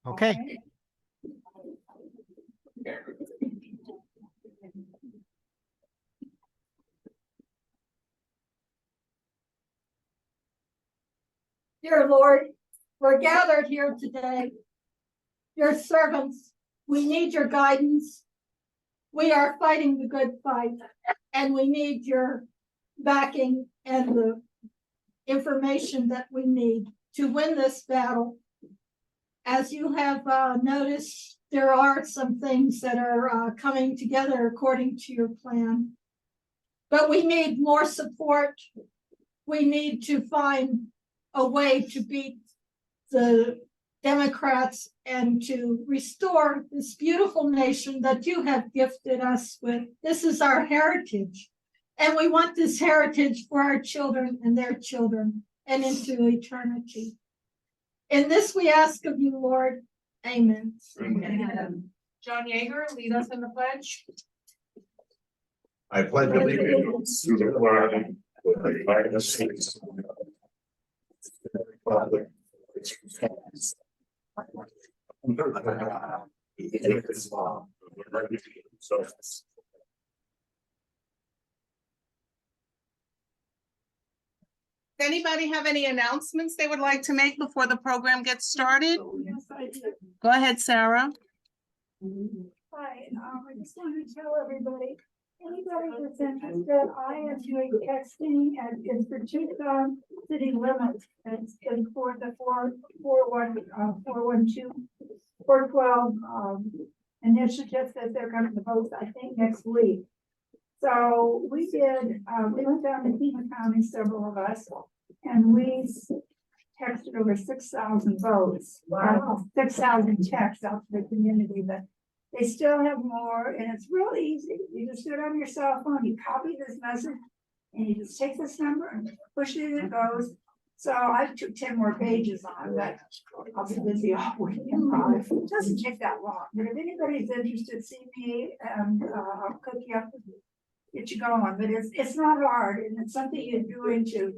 Okay. Dear Lord, we're gathered here today. Your servants, we need your guidance. We are fighting the good fight, and we need your backing and the information that we need to win this battle. As you have noticed, there are some things that are coming together according to your plan. But we need more support. We need to find a way to beat the Democrats and to restore this beautiful nation that you have gifted us with. This is our heritage. And we want this heritage for our children and their children and into eternity. In this we ask of you, Lord. Amen. Amen. John Yeager, lead us in the pledge. I pledge allegiance to the flag of the United States of America, to the republic which stands under God, indivisible, with liberty and justice. Does anybody have any announcements they would like to make before the program gets started? Yes, I do. Go ahead, Sarah. Hi, I just want to tell everybody, anybody that's interested, I am doing texting and it's for Tucson city limits. It's for the 412 initiative that they're going to vote, I think, next week. So we went down to Pima County, several of us, and we texted over 6,000 votes. Wow. 6,000 texts out to the community, but they still have more, and it's really easy. You just do it on your cell phone, you copy this message, and you just take this number and push it and it goes. So I took 10 more pages on that. I'll be busy all weekend. It doesn't take that long, but if anybody's interested, see me and I'll cook you up, get you going. But it's not hard, and it's something you're doing to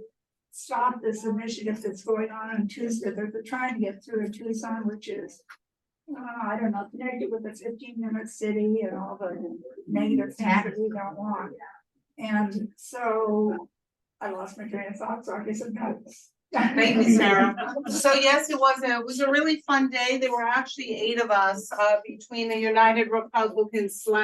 stop this initiative that's going on Tuesday. They're trying to get through in Tucson, which is, I don't know, connected with the 15-minute city and all the negative things that we don't want. And so I lost my train of thought, so I guess I'm not. Thank you, Sarah. So yes, it was a really fun day. There were actually 8 of us between the United Republicans /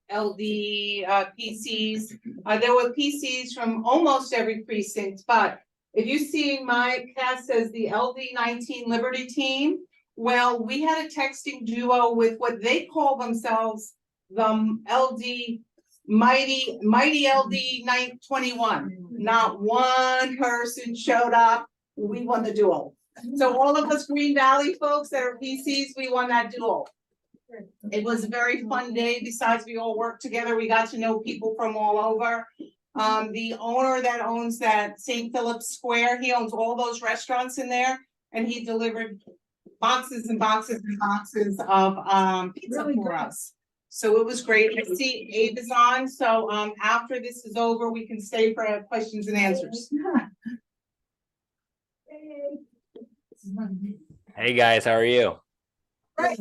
LD PCs. There were PCs from almost every precinct, but if you see my cast says the LD 19 Liberty Team, well, we had a texting duo with what they call themselves the LD Mighty LD 921. Not one person showed up. We won the duel. So all of us Green Valley folks that are PCs, we won that duel. It was a very fun day. Besides, we all worked together. We got to know people from all over. The owner that owns that St. Philip's Square, he owns all those restaurants in there, and he delivered boxes and boxes and boxes of pizza really for us. So it was great. I see Abe is on. So after this is over, we can stay for questions and answers. Hey guys, how are you? Right.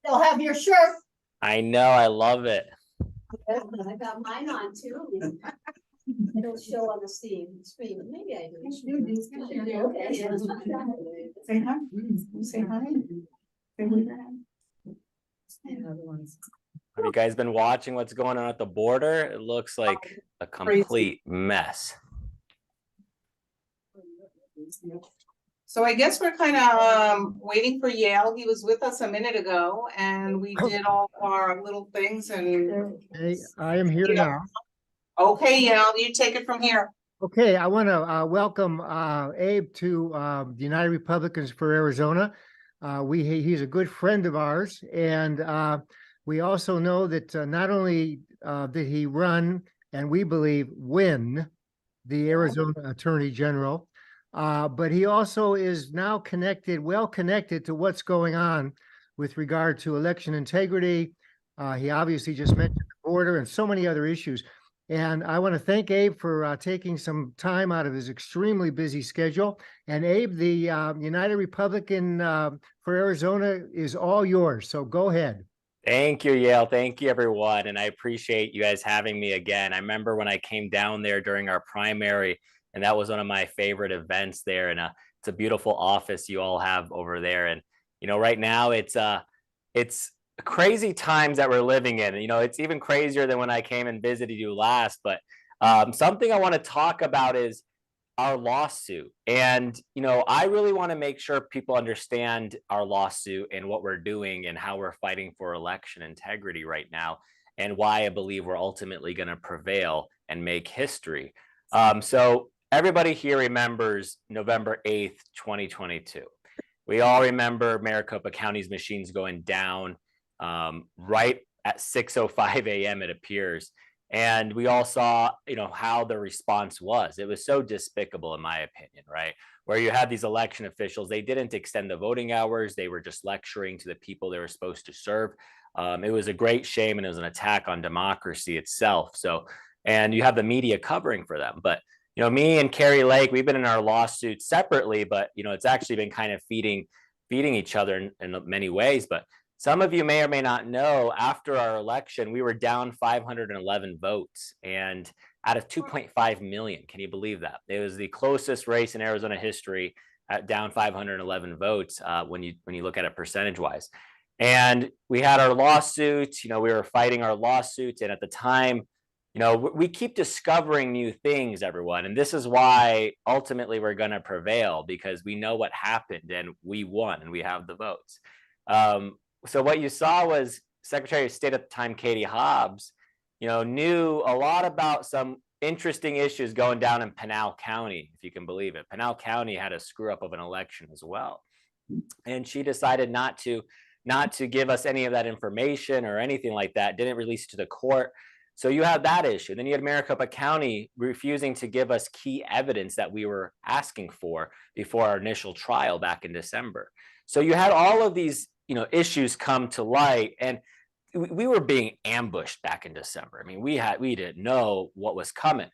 They'll have your shirt. I know, I love it. I got mine on too. It'll show on the screen, maybe I do. Okay. Say hi. Say hi. Have you guys been watching what's going on at the border? It looks like a complete mess. So I guess we're kind of waiting for Yale. He was with us a minute ago, and we did all our little things. And Hey, I am here now. Okay, Yale, you take it from here. Okay, I want to welcome Abe to the United Republicans for Arizona. He's a good friend of ours, and we also know that not only did he run and we believe win the Arizona Attorney General, but he also is now well connected to what's going on with regard to election integrity. He obviously just mentioned the border and so many other issues. And I want to thank Abe for taking some time out of his extremely busy schedule. And Abe, the United Republican for Arizona is all yours. So go ahead. Thank you, Yale. Thank you, everyone. And I appreciate you guys having me again. I remember when I came down there during our primary, and that was one of my favorite events there. And it's a beautiful office you all have over there. And right now it's crazy times that we're living in. It's even crazier than when I came and visited you last. But something I want to talk about is our lawsuit. And, I really want to make sure people understand our lawsuit and what we're doing and how we're fighting for election integrity right now, and why I believe we're ultimately going to prevail and make history. So everybody here remembers November 8th, 2022. We all remember Maricopa County's machines going down right at 6:05 a.m. it appears. And we all saw, how the response was. It was so despicable, in my opinion, right? Where you had these election officials, they didn't extend the voting hours. They were just lecturing to the people they were supposed to serve. It was a great shame, and it was an attack on democracy itself. So, and you have the media covering for them. But, me and Carrie Lake, we've been in our lawsuit separately, but, it's actually been kind of feeding each other in many ways. But some of you may or may not know, after our election, we were down 511 votes, and out of 2.5 million. Can you believe that? It was the closest race in Arizona history at down 511 votes when you look at it percentage wise. And we had our lawsuits, we were fighting our lawsuits. And at the time, we keep discovering new things, everyone. And this is why ultimately we're going to prevail, because we know what happened and we won and we have the votes. So what you saw was Secretary of State at the time, Katie Hobbs, knew a lot about some interesting issues going down in Pinal County, if you can believe it. Pinal County had a screw up of an election as well. And she decided not to give us any of that information or anything like that, didn't release it to the court. So you have that issue. Then you had Maricopa County refusing to give us key evidence that we were asking for before our initial trial back in December. So you had all of these issues come to light, and we were being ambushed back in December. I mean, we didn't know what was coming.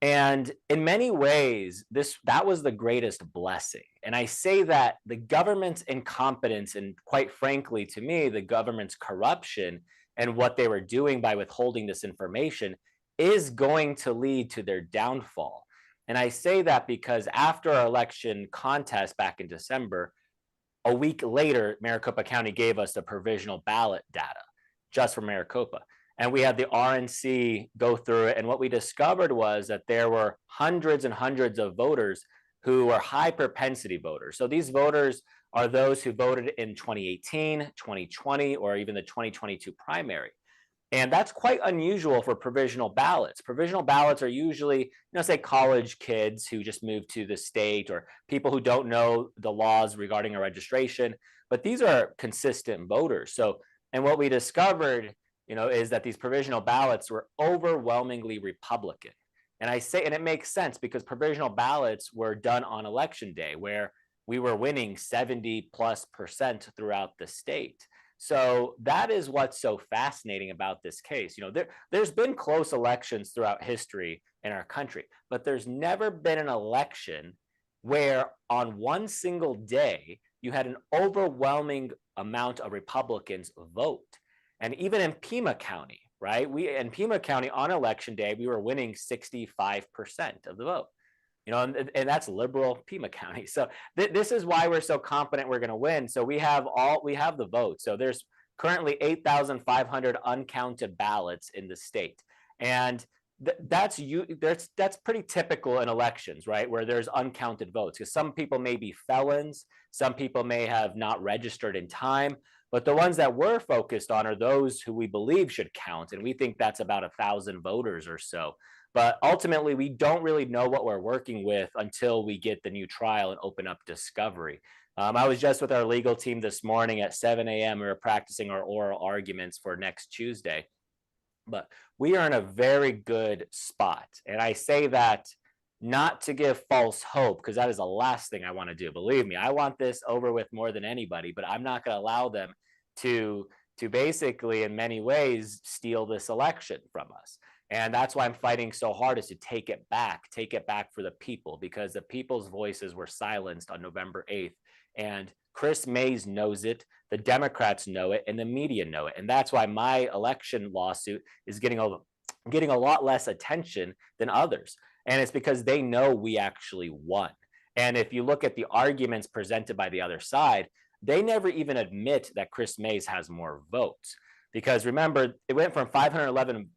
And in many ways, that was the greatest blessing. And I say that the government's incompetence, and quite frankly, to me, the government's corruption and what they were doing by withholding this information is going to lead to their downfall. And I say that because after our election contest back in December, a week later, Maricopa County gave us the provisional ballot data just for Maricopa. And we had the RNC go through it. And what we discovered was that there were hundreds and hundreds of voters who were high propensity voters. So these voters are those who voted in 2018, 2020, or even the 2022 primary. And that's quite unusual for provisional ballots. Provisional ballots are usually, say college kids who just moved to the state, or people who don't know the laws regarding a registration, but these are consistent voters. So, and what we discovered, is that these provisional ballots were overwhelmingly Republican. And it makes sense because provisional ballots were done on election day, where we were winning 70+% throughout the state. So that is what's so fascinating about this case. There's been close elections throughout history in our country, but there's never been an election where on one single day you had an overwhelming amount of Republicans vote. And even in Pima County, right? In Pima County on election day, we were winning 65% of the vote. And that's liberal Pima County. So this is why we're so confident we're going to win. So we have the votes. So there's currently 8,500 uncounted ballots in the state. And that's pretty typical in elections, right? Where there's uncounted votes, because some people may be felons, some people may have not registered in time, but the ones that we're focused on are those who we believe should count. And we think that's about 1,000 voters or so. But ultimately, we don't really know what we're working with until we get the new trial and open up discovery. I was just with our legal team this morning at 7 a.m. We were practicing our oral arguments for next Tuesday. But we are in a very good spot. And I say that not to give false hope, because that is the last thing I want to do. Believe me, I want this over with more than anybody, but I'm not going to allow them to basically, in many ways, steal this election from us. And that's why I'm fighting so hard, is to take it back for the people, because the people's voices were silenced on November 8th. And Chris Mays knows it, the Democrats know it, and the media know it. And that's why my election lawsuit is getting a lot less attention than others. And it's because they know we actually won. And if you look at the arguments presented by the other side, they never even admit that Chris Mays has more votes. Because remember, it went from 511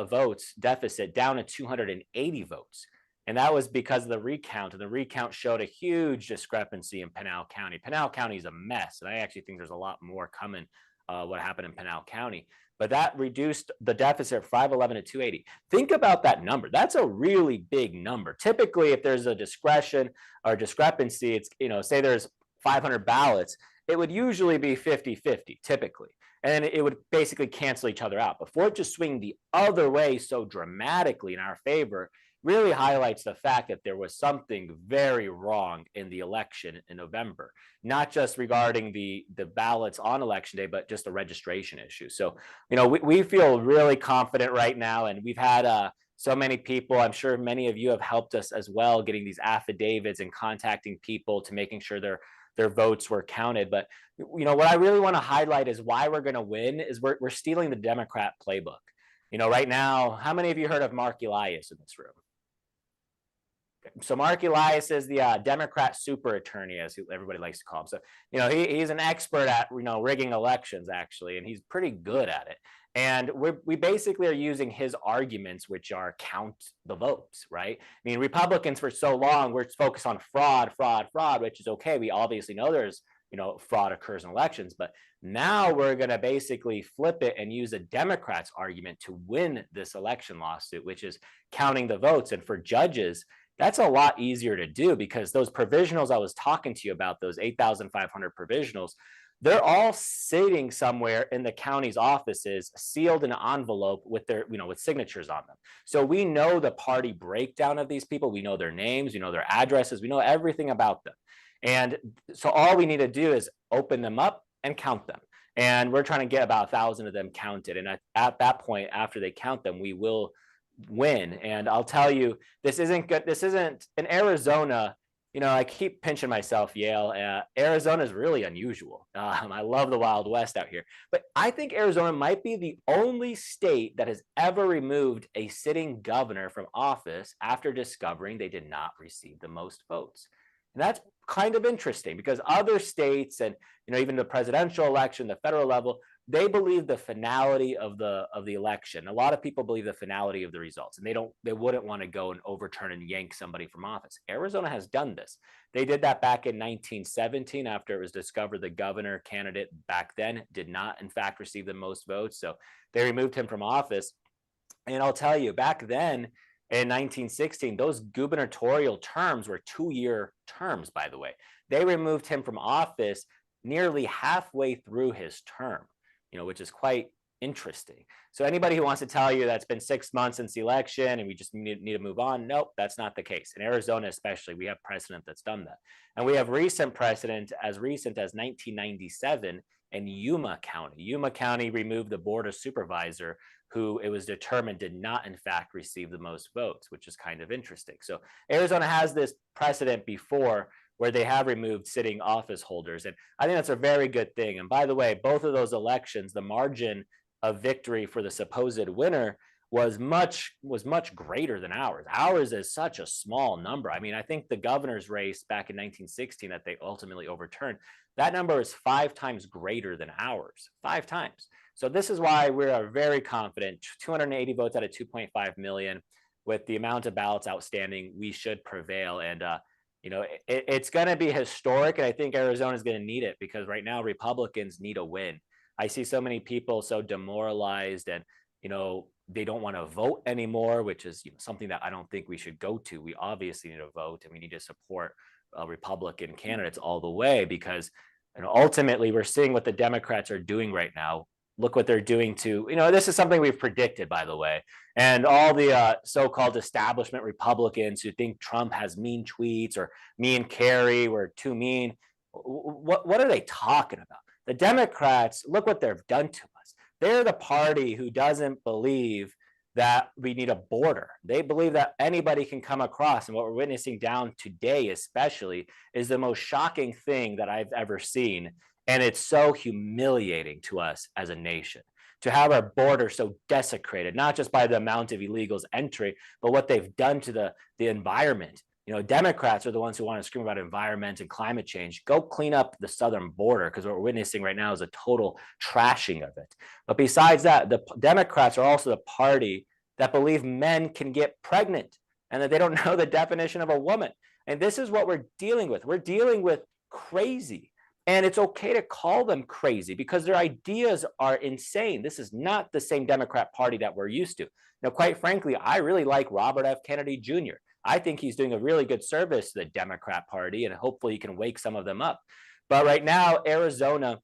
votes deficit down to 280 votes. And that was because of the recount. And the recount showed a huge discrepancy in Pinal County. Pinal County is a mess. And I actually think there's a lot more coming, what happened in Pinal County. But that reduced the deficit from 511 to 280. Think about that number. That's a really big number. Typically, if there's a discretion or discrepancy, it's, say there's 500 ballots, it would usually be 50-50 typically. And it would basically cancel each other out. But for it to swing the other way so dramatically in our favor really highlights the fact that there was something very wrong in the election in November, not just regarding the ballots on election day, but just the registration issue. So, we feel really confident right now, and we've had so many people, I'm sure many of you have helped us as well, getting these affidavits and contacting people to making sure their votes were counted. But what I really want to highlight is why we're going to win is we're stealing the Democrat playbook. Right now, how many of you heard of Mark Elias in this room? So Mark Elias is the Democrat super attorney, as everybody likes to call him. So, he's an expert at, rigging elections, actually, and he's pretty good at it. And we basically are using his arguments, which are count the votes, right? I mean, Republicans for so long, we're focused on fraud, which is okay. We obviously know there's, fraud occurs in elections, but now we're going to basically flip it and use a Democrat's argument to win this election lawsuit, which is counting the votes. And for judges, that's a lot easier to do, because those provisionals I was talking to you about, those 8,500 provisionals, they're all sitting somewhere in the county's offices, sealed in an envelope with their, with signatures on them. So we know the party breakdown of these people. We know their names, we know their addresses, we know everything about them. And so all we need to do is open them up and count them. And we're trying to get about 1,000 of them counted. And at that point, after they count them, we will win. And I'll tell you, this isn't good. This isn't in Arizona. I keep pinching myself, Yale. Arizona is really unusual. I love the Wild West out here. But I think Arizona might be the only state that has ever removed a sitting governor from office after discovering they did not receive the most votes. And that's kind of interesting, because other states and, even the presidential election, the federal level, they believe the finality of the election. A lot of people believe the finality of the results, and they wouldn't want to go and overturn and yank somebody from office. Arizona has done this. They did that back in 1917 after it was discovered the governor candidate back then did not, in fact, receive the most votes. So they removed him from office. And I'll tell you, back then in 1916, those gubernatorial terms were 2-year terms, by the way. They removed him from office nearly halfway through his term, which is quite interesting. So anybody who wants to tell you that's been 6 months since the election and we just need to move on, nope, that's not the case. In Arizona especially, we have precedent that's done that. And we have recent precedent as recent as 1997 in Yuma County. Yuma County removed the board of supervisor who it was determined did not in fact receive the most votes, which is kind of interesting. So Arizona has this precedent before where they have removed sitting office holders. And I think that's a very good thing. And by the way, both of those elections, the margin of victory for the supposed winner was much greater than ours. Ours is such a small number. I mean, I think the governor's race back in 1916 that they ultimately overturned, that number is 5 times greater than ours, 5 times. So this is why we are very confident, 280 votes out of 2.5 million, with the amount of ballots outstanding, we should prevail. And, it's going to be historic. And I think Arizona is going to need it, because right now Republicans need a win. I see so many people so demoralized and, they don't want to vote anymore, which is something that I don't think we should go to. We obviously need to vote, and we need to support Republican candidates all the way, because ultimately we're seeing what the Democrats are doing right now. Look what they're doing to, this is something we've predicted, by the way. And all the so-called establishment Republicans who think Trump has mean tweets, or me and Kerry were too mean. What are they talking about? The Democrats, look what they've done to us. They're the party who doesn't believe that we need a border. They believe that anybody can come across. And what we're witnessing down today, especially, is the most shocking thing that I've ever seen. And it's so humiliating to us as a nation to have our border so desecrated, not just by the amount of illegals entry, but what they've done to the environment. You know, Democrats are the ones who want to scream about environment and climate change. Go clean up the southern border, because what we're witnessing right now is a total trashing of it. But besides that, the Democrats are also the party that believe men can get pregnant and that they don't know the definition of a woman. And this is what we're dealing with. We're dealing with crazy. And it's okay to call them crazy because their ideas are insane. This is not the same Democrat Party that we're used to. Now, quite frankly, I really like Robert F. Kennedy Jr. I think he's doing a really good service to the Democrat Party, and hopefully he can wake some of them up. But right now, Arizona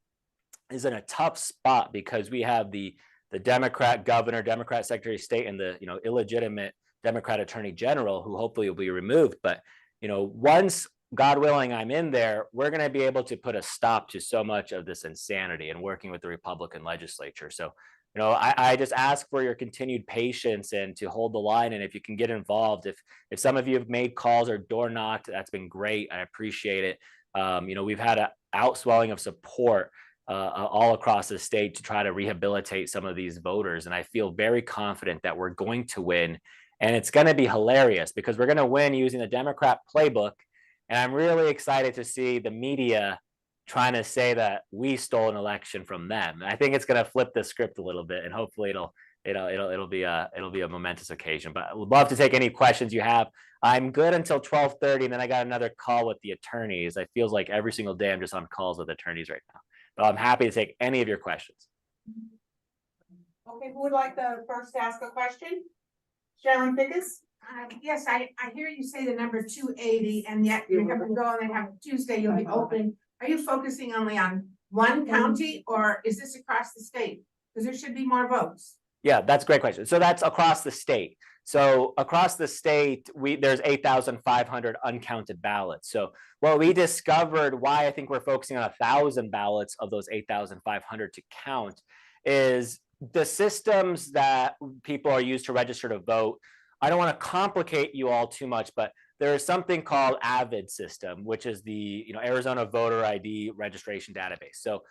is in a tough spot because we have the Democrat governor, Democrat Secretary of State, and the illegitimate Democrat Attorney General, who hopefully will be removed. But once, God willing, I'm in there, we're going to be able to put a stop to so much of this insanity and working with the Republican legislature. So, I just ask for your continued patience and to hold the line. And if you can get involved, if some of you have made calls or door knocked, that's been great. I appreciate it. We've had an outswelling of support all across the state to try to rehabilitate some of these voters. And I feel very confident that we're going to win. And it's going to be hilarious because we're going to win using the Democrat playbook. And I'm really excited to see the media trying to say that we stole an election from them. And I think it's going to flip the script a little bit, and hopefully it'll be a momentous occasion. But I would love to take any questions you have. I'm good until 12:30, and then I got another call with the attorneys. It feels like every single day I'm just on calls with attorneys right now. But I'm happy to take any of your questions. Okay, who would like to first ask a question? Sharon Figgis? Yes, I hear you say the number 280, and yet you're gonna go and then have Tuesday, you'll be open. Are you focusing only on one county, or is this across the state? Because there should be more votes. Yeah, that's a great question. So that's across the state. So across the state, there's 8,500 uncounted ballots. So what we discovered, why I think we're focusing on 1,000 ballots of those 8,500 to count, is the systems that people are used to register to vote. I don't want to complicate you all too much, but there is something called AVID system, which is the Arizona Voter ID Registration Database. So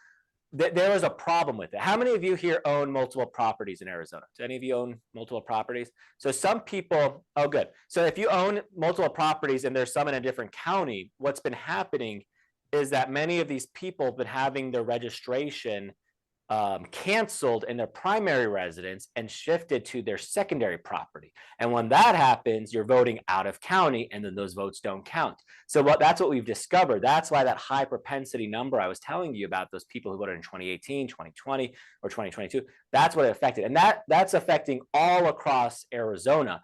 there is a problem with it. How many of you here own multiple properties in Arizona? Do any of you own multiple properties? So some people, oh good. So if you own multiple properties and there's some in a different county, what's been happening is that many of these people have been having their registration canceled in their primary residence and shifted to their secondary property. And when that happens, you're voting out of county, and then those votes don't count. So that's what we've discovered. That's why that high propensity number I was telling you about, those people who voted in 2018, 2020, or 2022, that's what it affected. And that's affecting all across Arizona.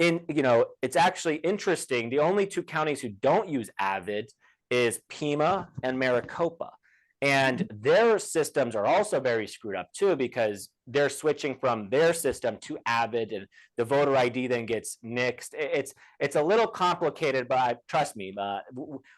It's actually interesting. The only two counties who don't use AVID is Pima and Maricopa. And their systems are also very screwed up too, because they're switching from their system to AVID, and the voter ID then gets nixed. It's a little complicated, but trust me,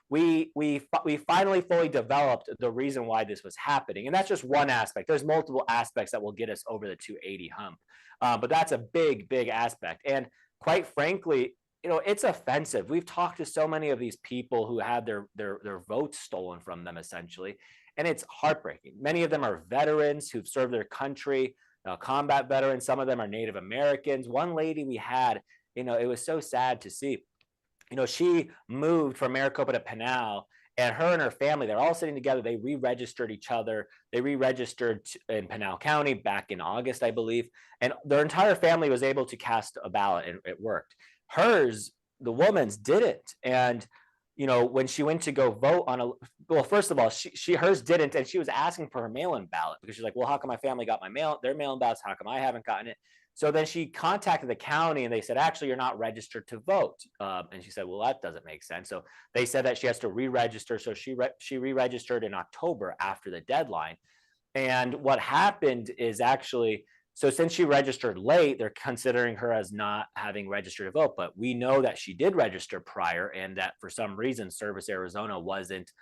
we finally fully developed the reason why this was happening, and that's just one aspect. There's multiple aspects that will get us over the 280 hump, but that's a big aspect. And quite frankly, it's offensive. We've talked to so many of these people who had their votes stolen from them, essentially. And it's heartbreaking. Many of them are veterans who've served their country, combat veterans. Some of them are Native Americans. One lady we had, it was so sad to see. She moved from Maricopa to Pinal, and her and her family, they're all sitting together. They re-registered each other. They re-registered in Pinal County back in August, I believe. And their entire family was able to cast a ballot, and it worked. Hers, the woman's, didn't. And when she went to go vote well, first of all, hers didn't, and she was asking for her mail-in ballot because she's like, well, how come my family got their mail-in ballots? How come I haven't gotten it? So then she contacted the county, and they said, actually, you're not registered to vote. And she said, well, that doesn't make sense. So they said that she has to re-register. So she re-registered in October after the deadline. And what happened is actually, so since she registered late, they're considering her as not having registered to vote. But we know that she did register prior, and that for some reason, Service Arizona wasn't,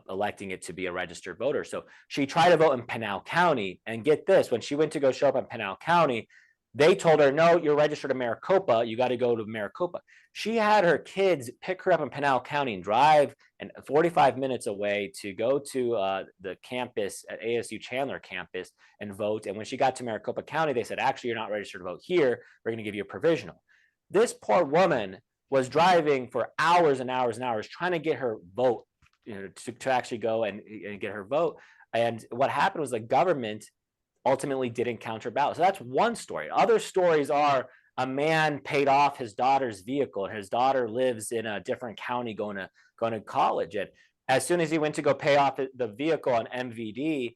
electing it to be a registered voter. So she tried to vote in Pinal County, and get this, when she went to go show up in Pinal County, They told her, no, you're registered in Maricopa. You got to go to Maricopa. She had her kids pick her up in Pinal County and drive and 45 minutes away to go to the campus at ASU Chandler campus and vote. And when she got to Maricopa County, they said, actually, you're not registered to vote here. We're going to give you a provisional. This poor woman was driving for hours and hours and hours trying to get her vote, to actually go and get her vote. And what happened was the government ultimately didn't count her ballot. So that's one story. Other stories are a man paid off his daughter's vehicle, and his daughter lives in a different county going to college. And as soon as he went to go pay off the vehicle on MVD,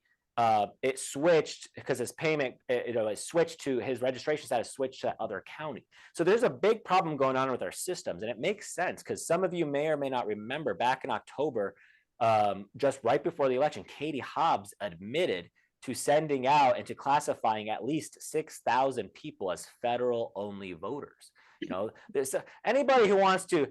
it switched because his payment, it switched to his registration status, switched to that other county. So there's a big problem going on with our systems, and it makes sense because some of you may or may not remember back in October, just right before the election, Katie Hobbs admitted to sending out and to classifying at least 6,000 people as federal only voters. There's anybody who wants to,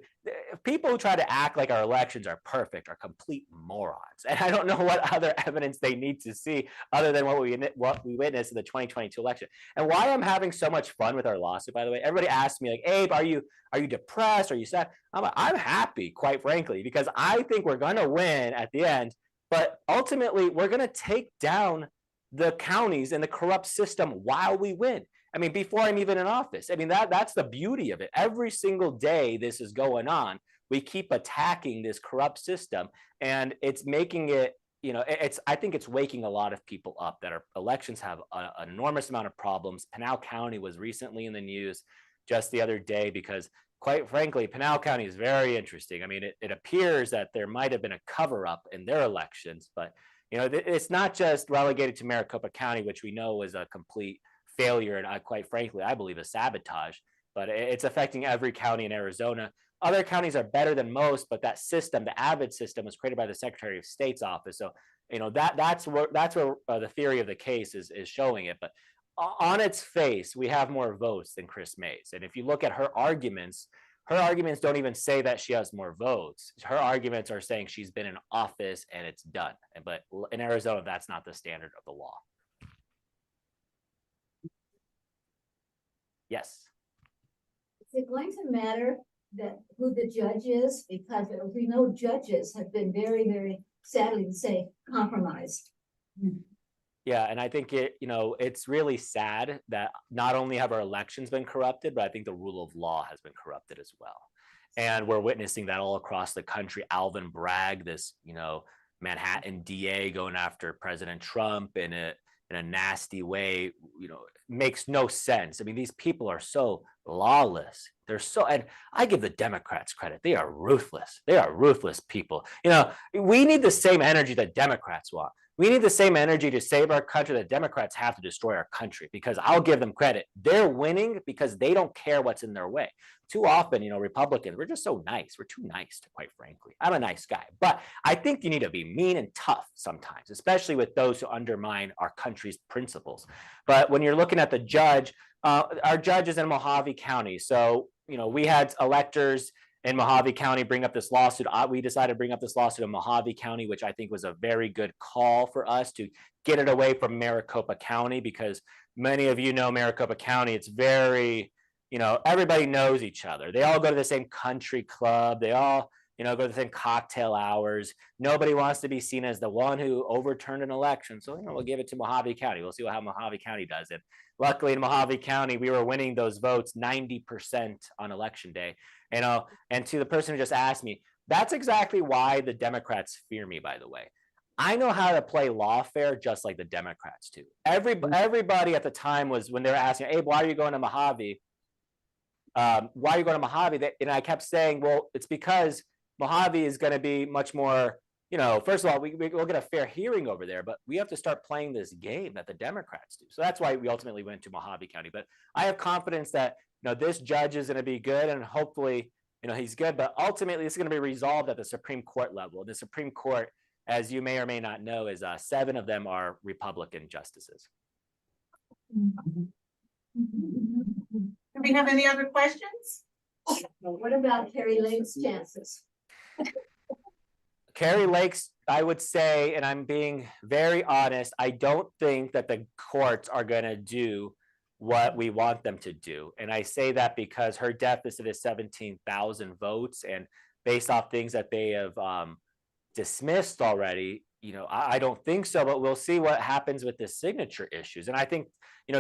people who try to act like our elections are perfect are complete morons. And I don't know what other evidence they need to see other than what we witnessed in the 2022 election. And why I'm having so much fun with our lawsuit, by the way, everybody asks me like, Abe, are you depressed? Are you sad? I'm happy, quite frankly, because I think we're going to win at the end, but ultimately we're going to take down the counties and the corrupt system while we win. I mean, before I'm even in office. I mean, that's the beauty of it. Every single day this is going on, we keep attacking this corrupt system, and it's making it, I think it's waking a lot of people up that our elections have an enormous amount of problems. Pinal County was recently in the news just the other day because, quite frankly, Pinal County is very interesting. I mean, it appears that there might have been a cover up in their elections, but it's not just relegated to Maricopa County, which we know is a complete failure, and quite frankly, I believe a sabotage, but it's affecting every county in Arizona. Other counties are better than most, but that system, the AVID system, was created by the Secretary of State's office. So, that's where the theory of the case is showing it. But on its face, we have more votes than Chris Mays. And if you look at her arguments don't even say that she has more votes. Her arguments are saying she's been in office and it's done. But in Arizona, that's not the standard of the law. Yes. Is it going to matter who the judge is? Because we know judges have been very, very, sadly to say, compromised. Yeah, and I think it's really sad that not only have our elections been corrupted, but I think the rule of law has been corrupted as well. And we're witnessing that all across the country. Alvin Bragg, this Manhattan DA, going after President Trump in a nasty way, makes no sense. I mean, these people are so lawless. And I give the Democrats credit. They are ruthless. They are ruthless people. We need the same energy that Democrats want. We need the same energy to save our country that Democrats have to destroy our country, because I'll give them credit. They're winning because they don't care what's in their way. Too often, Republicans, we're just so nice. We're too nice, quite frankly. I'm a nice guy, but I think you need to be mean and tough sometimes, especially with those who undermine our country's principles. But when you're looking at the judge, our judge is in Mojave County. So, we had electors in Mojave County bring up this lawsuit. We decided to bring up this lawsuit in Mojave County, which I think was a very good call for us to get it away from Maricopa County, because many of you know Maricopa County. It's very, everybody knows each other. They all go to the same country club. They all, go to the same cocktail hours. Nobody wants to be seen as the one who overturned an election. So, we'll give it to Mojave County. We'll see how Mojave County does it. Luckily in Mojave County, we were winning those votes 90% on election day. And to the person who just asked me, that's exactly why the Democrats fear me, by the way. I know how to play lawfare just like the Democrats do. Everybody at the time was, when they were asking, Abe, why are you going to Mojave? Why are you going to Mojave? And I kept saying, well, it's because Mojave is going to be much more, first of all, we'll get a fair hearing over there, but we have to start playing this game that the Democrats do. So that's why we ultimately went to Mojave County. But I have confidence that, this judge is going to be good, and hopefully, he's good, but ultimately it's going to be resolved at the Supreme Court level. The Supreme Court, as you may or may not know, is 7 of them are Republican justices. Do we have any other questions? What about Carrie Lake's chances? Carrie Lake's, I would say, and I'm being very honest, I don't think that the courts are going to do what we want them to do. And I say that because her deficit is 17,000 votes, and based off things that they have dismissed already, I don't think so, but we'll see what happens with the signature issues. And I think,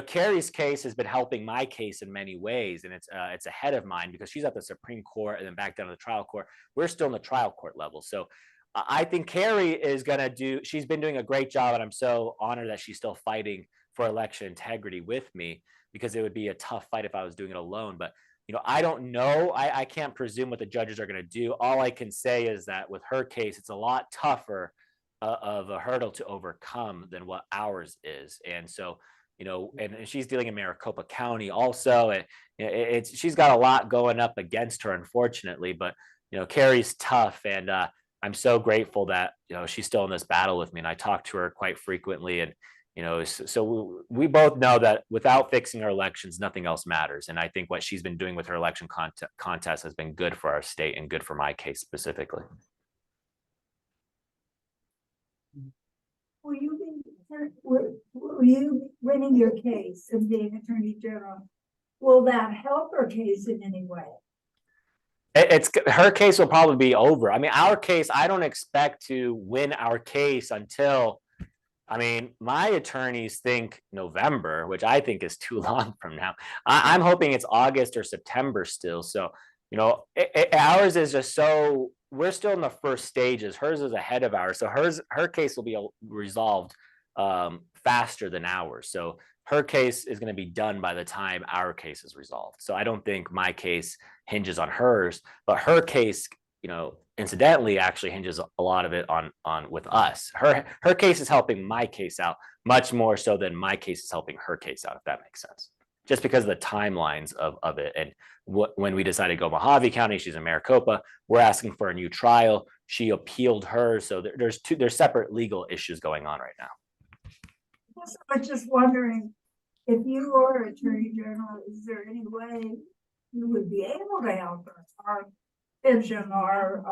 Carrie's case has been helping my case in many ways, and it's ahead of mine because she's at the Supreme Court and then back down to the trial court. We're still in the trial court level. So I think Carrie is she's been doing a great job, and I'm so honored that she's still fighting for election integrity with me, because it would be a tough fight if I was doing it alone. But I don't know. I can't presume what the judges are going to do. All I can say is that with her case, it's a lot tougher of a hurdle to overcome than what ours is. And so, and she's dealing in Maricopa County also, and she's got a lot going up against her, unfortunately. But Carrie's tough, and I'm so grateful that she's still in this battle with me, and I talk to her quite frequently. And so we both know that without fixing our elections, nothing else matters. And I think what she's been doing with her election contest has been good for our state and good for my case specifically. Will you winning your case and being Attorney General, will that help her case in any way? It's her case will probably be over. I mean, our case, I don't expect to win our case until, my attorneys think November, which I think is too long from now. I'm hoping it's August or September still. So, ours is just so, we're still in the first stages. Hers is ahead of ours. So her case will be resolved faster than ours. So her case is going to be done by the time our case is resolved. So I don't think my case hinges on hers, but her case, incidentally, actually hinges a lot of it on with us. Her case is helping my case out much more so than my case is helping her case out, if that makes sense. Just because of the timelines of it. And when we decided to go Mojave County, she's in Maricopa, we're asking for a new trial. She appealed hers. So there's separate legal issues going on right now. I was just wondering, if you were Attorney General, is there any way you would be able to help us, or pension, or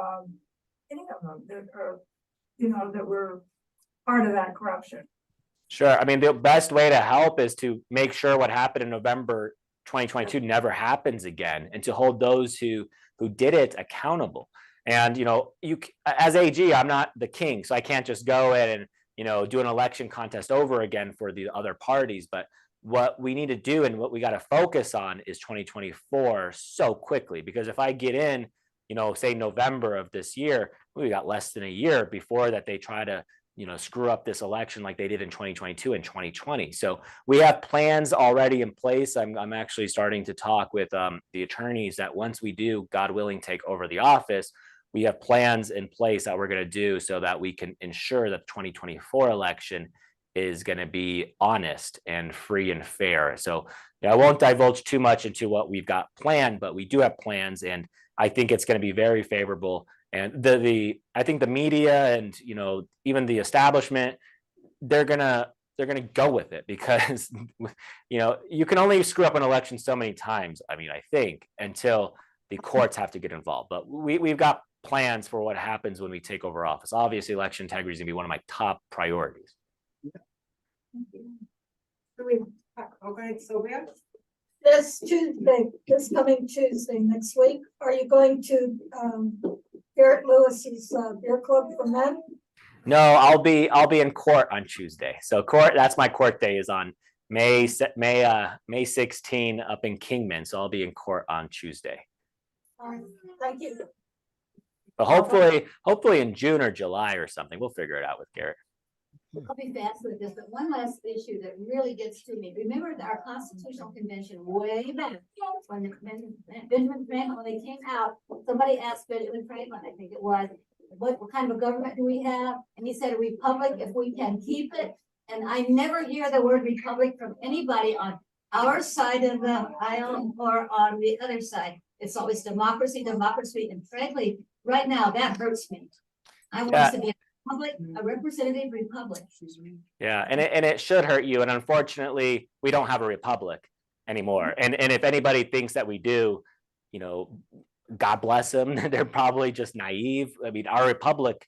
any of them that are, that were part of that corruption? Sure. The best way to help is to make sure what happened in November 2022 never happens again, and to hold those who did it accountable. And, you, as AG, I'm not the king, so I can't just go in and, do an election contest over again for the other parties. But what we need to do and what we got to focus on is 2024 so quickly, because if I get in, say November of this year, we got less than a year before that they try to, screw up this election like they did in 2022 and 2020. So we have plans already in place. I'm actually starting to talk with the attorneys that once we do, God willing, take over the office, we have plans in place that we're going to do so that we can ensure that the 2024 election is going to be honest and free and fair. So I won't divulge too much into what we've got planned, but we do have plans, and I think it's going to be very favorable. And I think the media and even the establishment, they're gonna go with it, because you can only screw up an election so many times. I think until the courts have to get involved. But we've got plans for what happens when we take over office. Obviously, election integrity is gonna be one of my top priorities. Okay, Sylvia? This coming Tuesday, next week, are you going to Garrett Lewis's beer club for men? No, I'll be in court on Tuesday. So that's my court day, is on May 16 up in Kingman. So I'll be in court on Tuesday. All right, thank you. But hopefully in June or July or something, we'll figure it out with Garrett. I'll be fast with this, but one last issue that really gets to me. Remember our constitutional convention way back when Benjamin Franklin, when they came out, somebody asked Benjamin Franklin, I think it was, what kind of a government do we have? And he said a republic if we can keep it. And I never hear the word republic from anybody on our side of the aisle or on the other side. It's always democracy, democracy. And frankly, right now that hurts me. I want us to be a representative republic. Yeah, and it should hurt you. And unfortunately, we don't have a republic anymore. And if anybody thinks that we do, God bless them. They're probably just naive. Our republic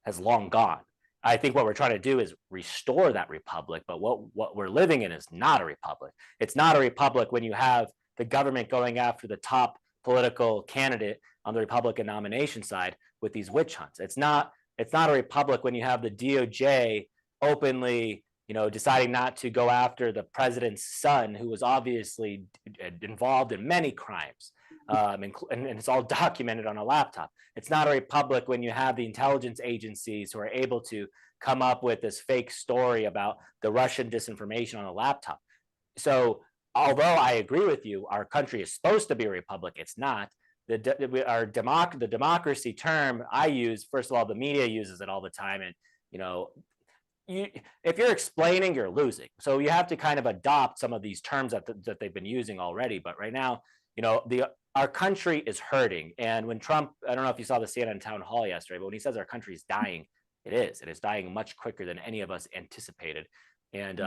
has long gone. I think what we're trying to do is restore that republic, but what we're living in is not a republic. It's not a republic when you have the government going after the top political candidate on the Republican nomination side with these witch hunts. It's not a republic when you have the DOJ openly, deciding not to go after the president's son, who was obviously involved in many crimes. And it's all documented on a laptop. It's not a republic when you have the intelligence agencies who are able to come up with this fake story about the Russian disinformation on a laptop. So although I agree with you, our country is supposed to be a republic, it's not. The democracy term I use, first of all, the media uses it all the time. And, if you're explaining, you're losing. So you have to kind of adopt some of these terms that they've been using already. But right now, our country is hurting. And when Trump, I don't know if you saw the CNN town hall yesterday, but when he says our country is dying, it is dying much quicker than any of us anticipated. And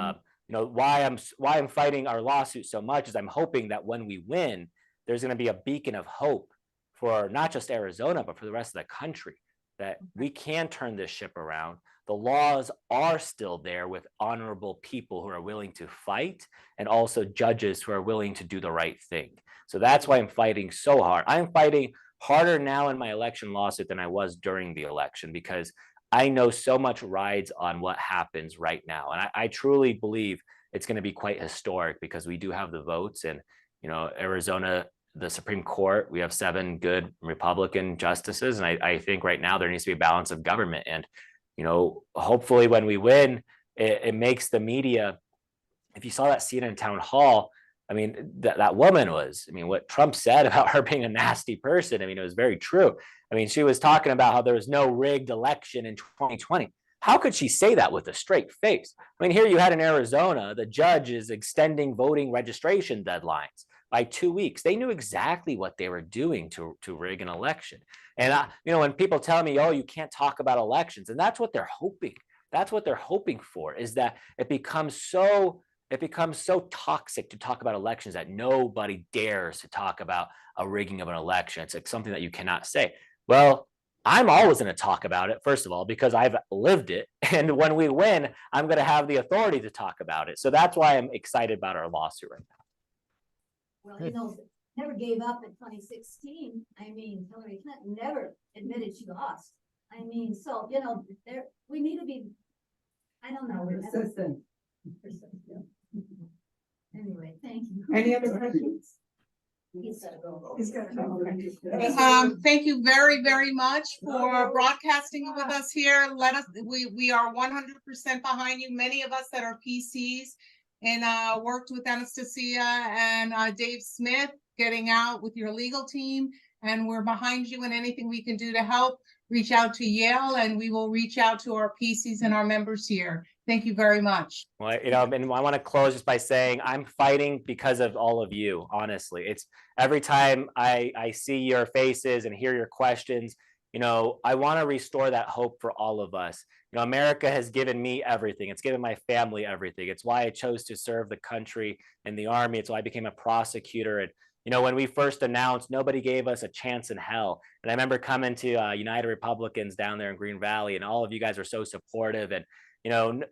why I'm fighting our lawsuit so much is I'm hoping that when we win, there's going to be a beacon of hope for not just Arizona, but for the rest of the country, that we can turn this ship around. The laws are still there with honorable people who are willing to fight, and also judges who are willing to do the right thing. So that's why I'm fighting so hard. I'm fighting harder now in my election lawsuit than I was during the election, because I know so much rides on what happens right now. And I truly believe it's going to be quite historic, because we do have the votes. And, Arizona, the Supreme Court, we have 7 good Republican justices. And I think right now there needs to be a balance of government. And, hopefully when we win, it makes the media, if you saw that CNN town hall, I mean, that woman was, what Trump said about her being a nasty person, it was very true. She was talking about how there was no rigged election in 2020. How could she say that with a straight face? Here you had in Arizona, the judge is extending voting registration deadlines by 2 weeks. They knew exactly what they were doing to rig an election. And, when people tell me, oh, you can't talk about elections, and that's what they're hoping. That's what they're hoping for, is that it becomes so toxic to talk about elections that nobody dares to talk about a rigging of an election. It's like something that you cannot say. Well, I'm always going to talk about it, first of all, because I've lived it. And when we win, I'm going to have the authority to talk about it. So that's why I'm excited about our lawsuit right now. Well, never gave up in 2016. Hillary Clinton never admitted she lost. So, we need to be, I don't know. Persistent. Anyway, thank you. Any other questions? He's gotta go. He's got to go. Thank you very, very much for broadcasting with us here. We are 100% behind you. Many of us that are PCs and worked with Anastasia and Dave Smith getting out with your legal team, and we're behind you in anything we can do to help. Reach out to Yale, and we will reach out to our PCs and our members here. Thank you very much. Well, and I want to close just by saying I'm fighting because of all of you. Honestly, it's every time I see your faces and hear your questions, I want to restore that hope for all of us. America has given me everything. It's given my family everything. It's why I chose to serve the country in the Army. It's why I became a prosecutor. And when we first announced, nobody gave us a chance in hell. And I remember coming to United Republicans down there in Green Valley, and all of you guys were so supportive. And when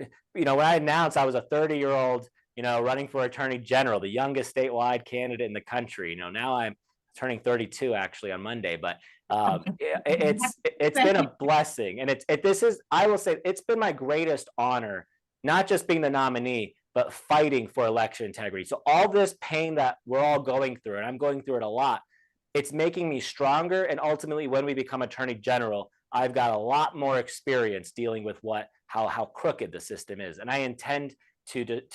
I announced I was a 30-year-old, running for Attorney General, the youngest statewide candidate in the country. Now I'm turning 32 actually on Monday, but it's been a blessing, and I will say it's been my greatest honor, not just being the nominee, but fighting for election integrity. So all this pain that we're all going through, and I'm going through it a lot, it's making me stronger. And ultimately, when we become Attorney General, I've got a lot more experience dealing with how crooked the system is. And I intend to do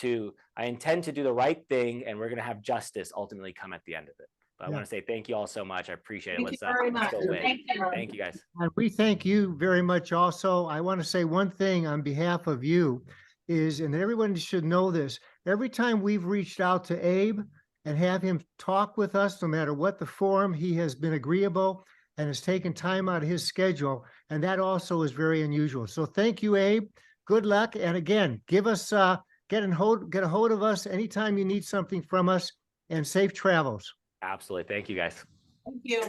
the right thing, and we're going to have justice ultimately come at the end of it. But I want to say thank you all so much. I appreciate it. Thank you very much. Let's go win. Thank you. Thank you, guys. And we thank you very much also. I want to say one thing on behalf of you is, and everyone should know this, every time we've reached out to Abe and have him talk with us, no matter what the forum, he has been agreeable and has taken time out of his schedule. And that also is very unusual. So thank you, Abe. Good luck. And again, give us, get a hold of us anytime you need something from us, and safe travels. Absolutely. Thank you, guys. Thank you.